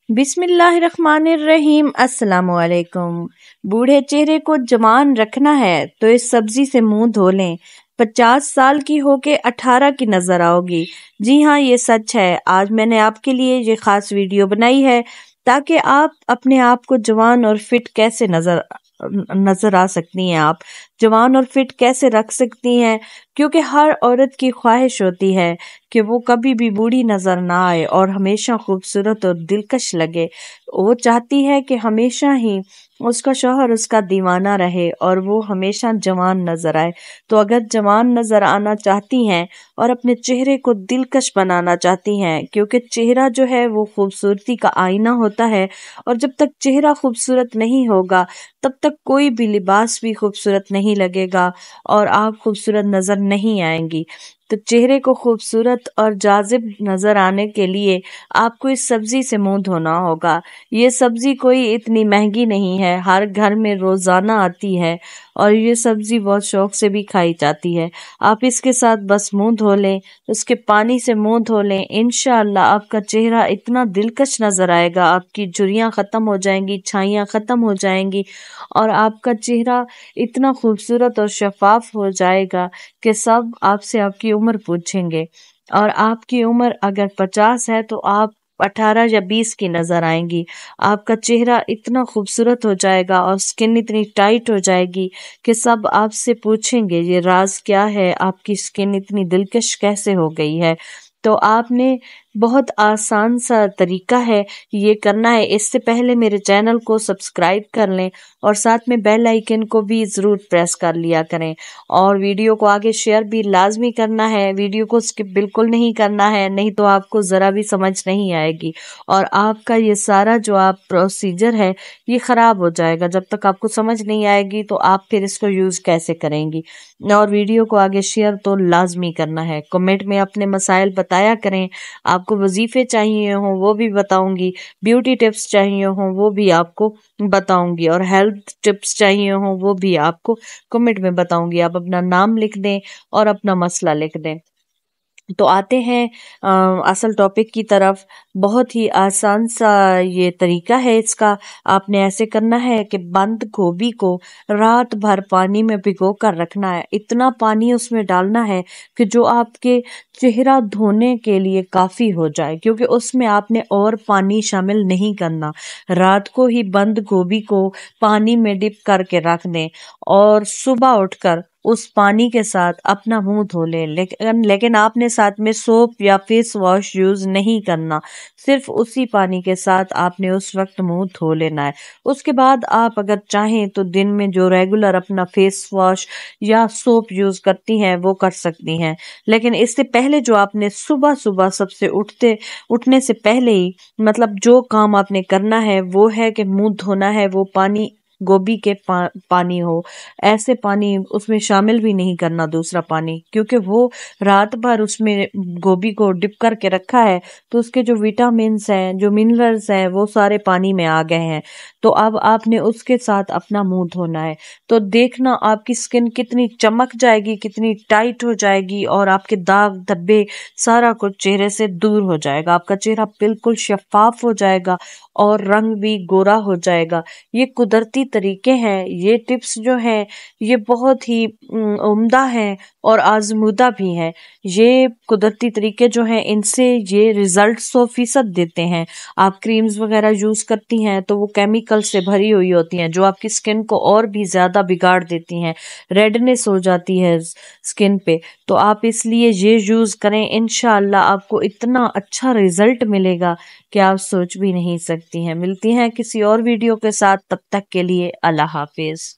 बिस्मिल्लाहिर्रहमानिर्रहीम। अस्सलाम वालेकुम। बूढ़े चेहरे को जवान रखना है तो इस सब्जी से मुंह धो लें। 50 साल की होके 18 की नजर आओगी। जी हाँ, ये सच है। आज मैंने आपके लिए ये खास वीडियो बनाई है ताकि आप अपने आप को जवान और फिट कैसे नजर आ सकती हैं, आप जवान और फिट कैसे रख सकती हैं, क्योंकि हर औरत की ख्वाहिश होती है कि वो कभी भी बूढ़ी नजर ना आए और हमेशा खूबसूरत और दिलकश लगे। वो चाहती है कि हमेशा ही उसका शौहर उसका दीवाना रहे और वो हमेशा जवान नजर आए। तो अगर जवान नजर आना चाहती हैं और अपने चेहरे को दिलकश बनाना चाहती हैं, क्योंकि चेहरा जो है वो खूबसूरती का आईना होता है और जब तक चेहरा खूबसूरत नहीं होगा तब तक कोई भी लिबास भी खूबसूरत नहीं लगेगा और आप खूबसूरत नजर नहीं आएंगी। तो चेहरे को खूबसूरत और जाजिब नजर आने के लिए आपको इस सब्जी से मुंह धोना होगा। ये सब्जी कोई इतनी महंगी नहीं है, हर घर में रोजाना आती है और ये सब्जी बहुत शौक से भी खाई जाती है। आप इसके साथ बस मुंह धो लें, उसके पानी से मुंह धो लें, इंशाअल्लाह आपका चेहरा इतना दिलकश नजर आएगा, आपकी झुर्रियां खत्म हो जाएंगी, छाइयां खत्म हो जाएंगी और आपका चेहरा इतना खूबसूरत और शफाफ हो जाएगा कि सब आपसे आपकी उम्र पूछेंगे। और आपकी उम्र अगर 50 है तो आप 18 या 20 की नजर आएंगी। आपका चेहरा इतना खूबसूरत हो जाएगा और स्किन इतनी टाइट हो जाएगी कि सब आपसे पूछेंगे ये राज क्या है, आपकी स्किन इतनी दिलकश कैसे हो गई है। तो आपने बहुत आसान सा तरीका है ये करना है। इससे पहले मेरे चैनल को सब्सक्राइब कर लें और साथ में बेल आइकन को भी ज़रूर प्रेस कर लिया करें और वीडियो को आगे शेयर भी लाजमी करना है। वीडियो को स्किप बिल्कुल नहीं करना है, नहीं तो आपको ज़रा भी समझ नहीं आएगी और आपका ये सारा जो आप प्रोसीजर है ये ख़राब हो जाएगा। जब तक आपको समझ नहीं आएगी तो आप फिर इसको यूज़ कैसे करेंगी। और वीडियो को आगे शेयर तो लाजमी करना है। कमेंट में अपने मसाइल बताया करें। आपको वजीफे चाहिए हों वो भी बताऊंगी, ब्यूटी टिप्स चाहिए हों वो भी आपको बताऊंगी और हेल्थ टिप्स चाहिए हों वो भी आपको कमेंट में बताऊंगी। आप अपना नाम लिख दें और अपना मसला लिख दें। तो आते हैं असल टॉपिक की तरफ। बहुत ही आसान सा ये तरीका है इसका। आपने ऐसे करना है कि बंद गोभी को रात भर पानी में भिगो कर रखना है। इतना पानी उसमें डालना है कि जो आपके चेहरा धोने के लिए काफ़ी हो जाए, क्योंकि उसमें आपने और पानी शामिल नहीं करना। रात को ही बंद गोभी को पानी में डिप करके रख दें और सुबह उठकर उस पानी के साथ अपना मुंह धो लें। लेकिन आपने साथ में सोप या फेस वॉश यूज नहीं करना। सिर्फ उसी पानी के साथ आपने उस वक्त मुंह धो लेना है। उसके बाद आप अगर चाहें तो दिन में जो रेगुलर अपना फेस वॉश या सोप यूज करती हैं वो कर सकती हैं। लेकिन इससे पहले जो आपने सुबह सुबह सबसे उठने से पहले ही मतलब जो काम आपने करना है वो है कि मुंह धोना है। वो पानी गोभी के पानी हो, ऐसे पानी उसमें शामिल भी नहीं करना दूसरा पानी, क्योंकि वो रात भर उसमें गोभी को डिप करके रखा है तो उसके जो विटामिन्स हैं, जो मिनरल्स हैं वो सारे पानी में आ गए हैं। तो अब आपने उसके साथ अपना मुंह धोना है। तो देखना आपकी स्किन कितनी चमक जाएगी, कितनी टाइट हो जाएगी और आपके दाग धब्बे सारा कुछ चेहरे से दूर हो जाएगा। आपका चेहरा बिल्कुल शफाफ हो जाएगा और रंग भी गोरा हो जाएगा। ये कुदरती तरीके हैं। ये टिप्स जो हैं ये बहुत ही उम्दा हैं और आजमूदा भी हैं। ये कुदरती तरीके जो हैं इनसे ये रिजल्ट 100% देते हैं। आप क्रीम्स वगैरह यूज करती हैं तो वो केमिकल से भरी हुई होती हैं जो आपकी स्किन को और भी ज्यादा बिगाड़ देती हैं, रेडनेस हो जाती है स्किन पे। तो आप इसलिए ये यूज करें, इंशाअल्लाह आपको इतना अच्छा रिजल्ट मिलेगा कि आप सोच भी नहीं सकती हैं। मिलती हैं किसी और वीडियो के साथ, तब तक के लिए अल्लाह हाफिज।